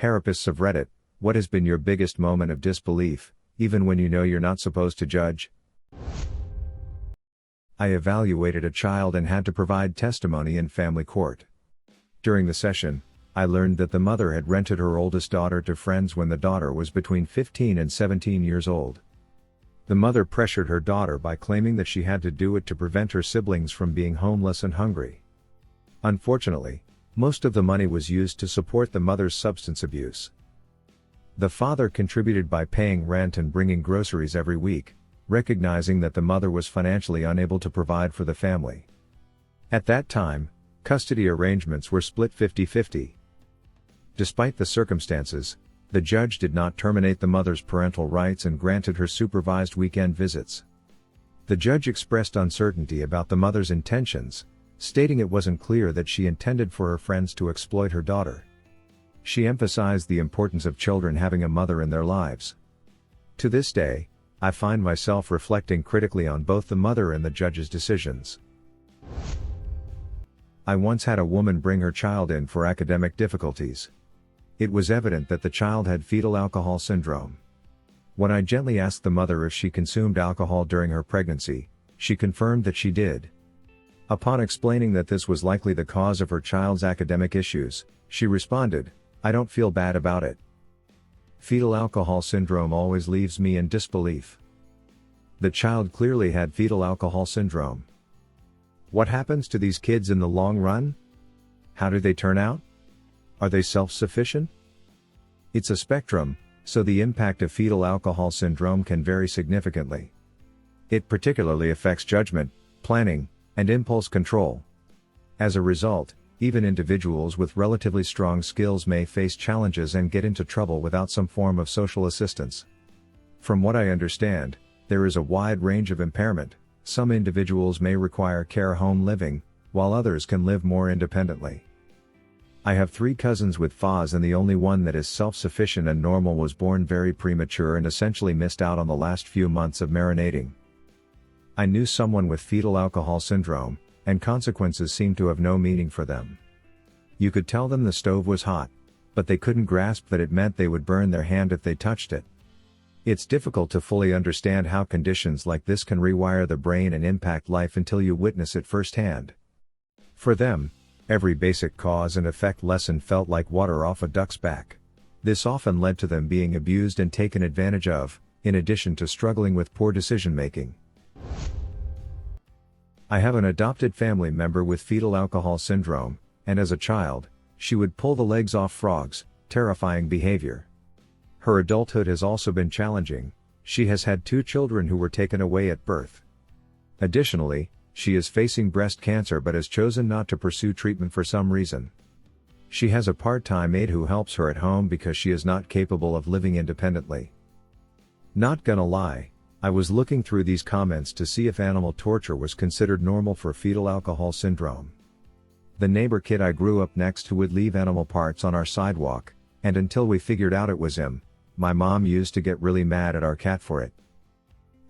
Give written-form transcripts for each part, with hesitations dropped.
Therapists of Reddit, what has been your biggest moment of disbelief, even when you know you're not supposed to judge? I evaluated a child and had to provide testimony in family court. During the session, I learned that the mother had rented her oldest daughter to friends when the daughter was between 15 and 17 years old. The mother pressured her daughter by claiming that she had to do it to prevent her siblings from being homeless and hungry. Unfortunately, most of the money was used to support the mother's substance abuse. The father contributed by paying rent and bringing groceries every week, recognizing that the mother was financially unable to provide for the family. At that time, custody arrangements were split 50-50. Despite the circumstances, the judge did not terminate the mother's parental rights and granted her supervised weekend visits. The judge expressed uncertainty about the mother's intentions, stating it wasn't clear that she intended for her friends to exploit her daughter. She emphasized the importance of children having a mother in their lives. To this day, I find myself reflecting critically on both the mother and the judge's decisions. I once had a woman bring her child in for academic difficulties. It was evident that the child had fetal alcohol syndrome. When I gently asked the mother if she consumed alcohol during her pregnancy, she confirmed that she did. Upon explaining that this was likely the cause of her child's academic issues, she responded, "I don't feel bad about it." Fetal alcohol syndrome always leaves me in disbelief. The child clearly had fetal alcohol syndrome. What happens to these kids in the long run? How do they turn out? Are they self-sufficient? It's a spectrum, so the impact of fetal alcohol syndrome can vary significantly. It particularly affects judgment, planning, and impulse control. As a result, even individuals with relatively strong skills may face challenges and get into trouble without some form of social assistance. From what I understand, there is a wide range of impairment. Some individuals may require care home living, while others can live more independently. I have 3 cousins with FAS, and the only one that is self-sufficient and normal was born very premature and essentially missed out on the last few months of marinating. I knew someone with fetal alcohol syndrome, and consequences seemed to have no meaning for them. You could tell them the stove was hot, but they couldn't grasp that it meant they would burn their hand if they touched it. It's difficult to fully understand how conditions like this can rewire the brain and impact life until you witness it firsthand. For them, every basic cause and effect lesson felt like water off a duck's back. This often led to them being abused and taken advantage of, in addition to struggling with poor decision-making. I have an adopted family member with fetal alcohol syndrome, and as a child, she would pull the legs off frogs, terrifying behavior. Her adulthood has also been challenging. She has had 2 children who were taken away at birth. Additionally, she is facing breast cancer but has chosen not to pursue treatment for some reason. She has a part-time aide who helps her at home because she is not capable of living independently. Not gonna lie, I was looking through these comments to see if animal torture was considered normal for fetal alcohol syndrome. The neighbor kid I grew up next who would leave animal parts on our sidewalk, and until we figured out it was him, my mom used to get really mad at our cat for it.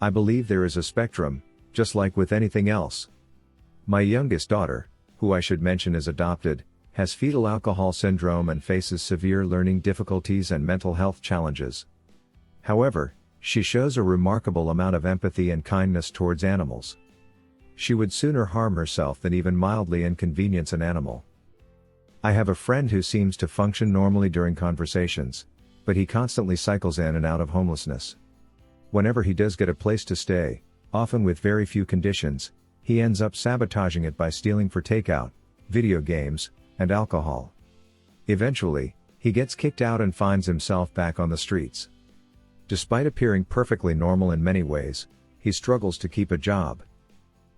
I believe there is a spectrum, just like with anything else. My youngest daughter, who I should mention is adopted, has fetal alcohol syndrome and faces severe learning difficulties and mental health challenges. However, she shows a remarkable amount of empathy and kindness towards animals. She would sooner harm herself than even mildly inconvenience an animal. I have a friend who seems to function normally during conversations, but he constantly cycles in and out of homelessness. Whenever he does get a place to stay, often with very few conditions, he ends up sabotaging it by stealing for takeout, video games, and alcohol. Eventually, he gets kicked out and finds himself back on the streets. Despite appearing perfectly normal in many ways, he struggles to keep a job.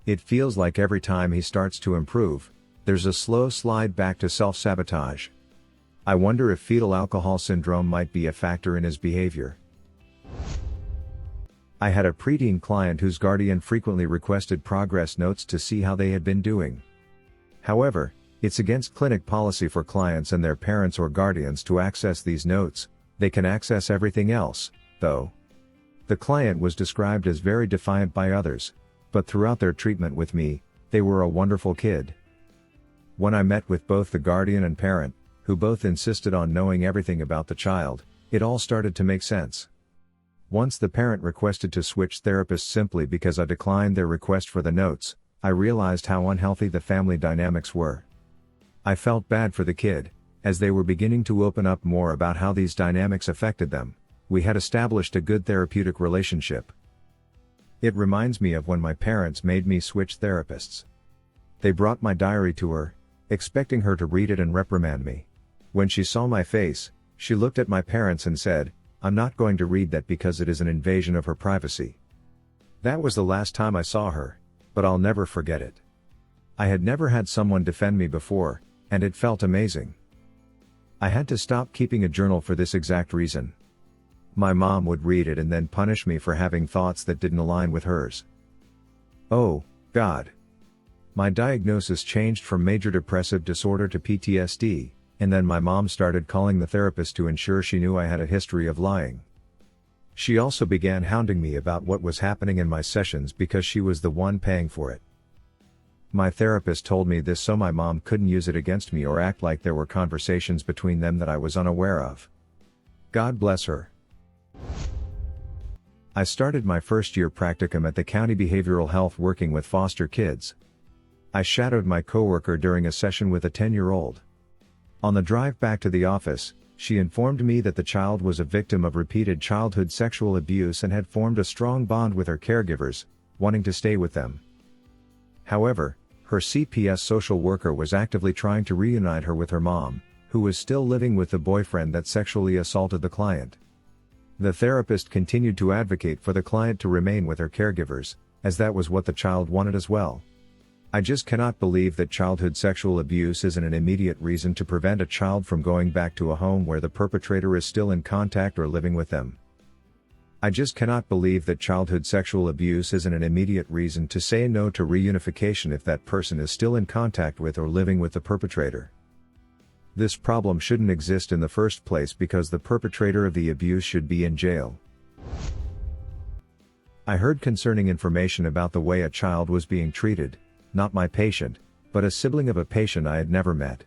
It feels like every time he starts to improve, there's a slow slide back to self-sabotage. I wonder if fetal alcohol syndrome might be a factor in his behavior. I had a preteen client whose guardian frequently requested progress notes to see how they had been doing. However, it's against clinic policy for clients and their parents or guardians to access these notes. They can access everything else, though. The client was described as very defiant by others, but throughout their treatment with me, they were a wonderful kid. When I met with both the guardian and parent, who both insisted on knowing everything about the child, it all started to make sense. Once the parent requested to switch therapists simply because I declined their request for the notes, I realized how unhealthy the family dynamics were. I felt bad for the kid, as they were beginning to open up more about how these dynamics affected them. We had established a good therapeutic relationship. It reminds me of when my parents made me switch therapists. They brought my diary to her, expecting her to read it and reprimand me. When she saw my face, she looked at my parents and said, "I'm not going to read that because it is an invasion of her privacy." That was the last time I saw her, but I'll never forget it. I had never had someone defend me before, and it felt amazing. I had to stop keeping a journal for this exact reason. My mom would read it and then punish me for having thoughts that didn't align with hers. Oh, God. My diagnosis changed from major depressive disorder to PTSD, and then my mom started calling the therapist to ensure she knew I had a history of lying. She also began hounding me about what was happening in my sessions because she was the one paying for it. My therapist told me this so my mom couldn't use it against me or act like there were conversations between them that I was unaware of. God bless her. I started my first-year practicum at the county behavioral health working with foster kids. I shadowed my coworker during a session with a 10-year-old. On the drive back to the office, she informed me that the child was a victim of repeated childhood sexual abuse and had formed a strong bond with her caregivers, wanting to stay with them. However, her CPS social worker was actively trying to reunite her with her mom, who was still living with the boyfriend that sexually assaulted the client. The therapist continued to advocate for the client to remain with her caregivers, as that was what the child wanted as well. I just cannot believe that childhood sexual abuse isn't an immediate reason to prevent a child from going back to a home where the perpetrator is still in contact or living with them. I just cannot believe that childhood sexual abuse isn't an immediate reason to say no to reunification if that person is still in contact with or living with the perpetrator. This problem shouldn't exist in the first place because the perpetrator of the abuse should be in jail. I heard concerning information about the way a child was being treated, not my patient, but a sibling of a patient I had never met.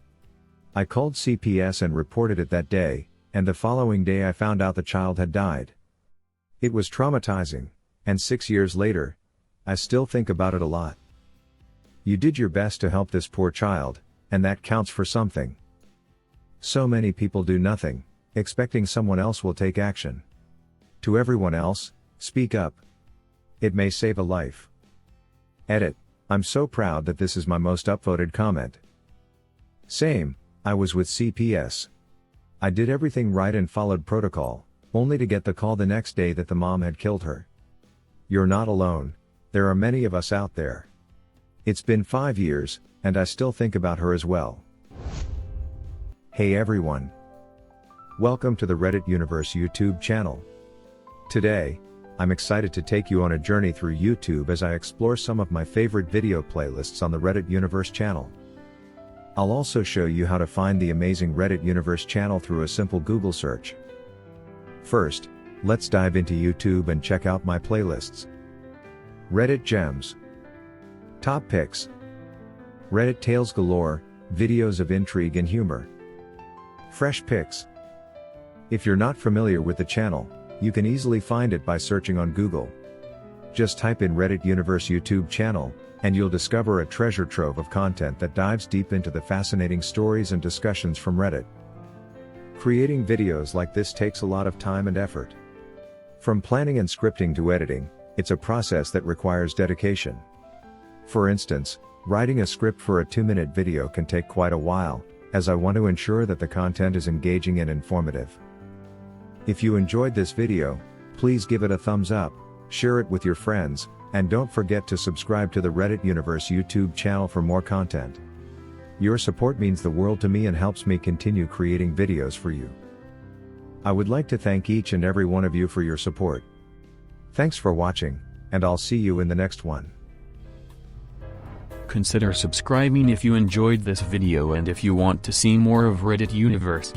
I called CPS and reported it that day, and the following day I found out the child had died. It was traumatizing, and 6 years later, I still think about it a lot. You did your best to help this poor child, and that counts for something. So many people do nothing, expecting someone else will take action. To everyone else, speak up. It may save a life. Edit. I'm so proud that this is my most upvoted comment. Same, I was with CPS. I did everything right and followed protocol, only to get the call the next day that the mom had killed her. You're not alone, there are many of us out there. It's been 5 years, and I still think about her as well. Hey everyone. Welcome to the Reddit Universe YouTube channel. Today, I'm excited to take you on a journey through YouTube as I explore some of my favorite video playlists on the Reddit Universe channel. I'll also show you how to find the amazing Reddit Universe channel through a simple Google search. First, let's dive into YouTube and check out my playlists. Reddit Gems. Top Picks. Reddit Tales Galore, videos of intrigue and humor. Fresh Picks. If you're not familiar with the channel, you can easily find it by searching on Google. Just type in Reddit Universe YouTube channel, and you'll discover a treasure trove of content that dives deep into the fascinating stories and discussions from Reddit. Creating videos like this takes a lot of time and effort. From planning and scripting to editing, it's a process that requires dedication. For instance, writing a script for a 2-minute video can take quite a while, as I want to ensure that the content is engaging and informative. If you enjoyed this video, please give it a thumbs up, share it with your friends, and don't forget to subscribe to the Reddit Universe YouTube channel for more content. Your support means the world to me and helps me continue creating videos for you. I would like to thank each and every one of you for your support. Thanks for watching, and I'll see you in the next one. Consider subscribing if you enjoyed this video and if you want to see more of Reddit Universe.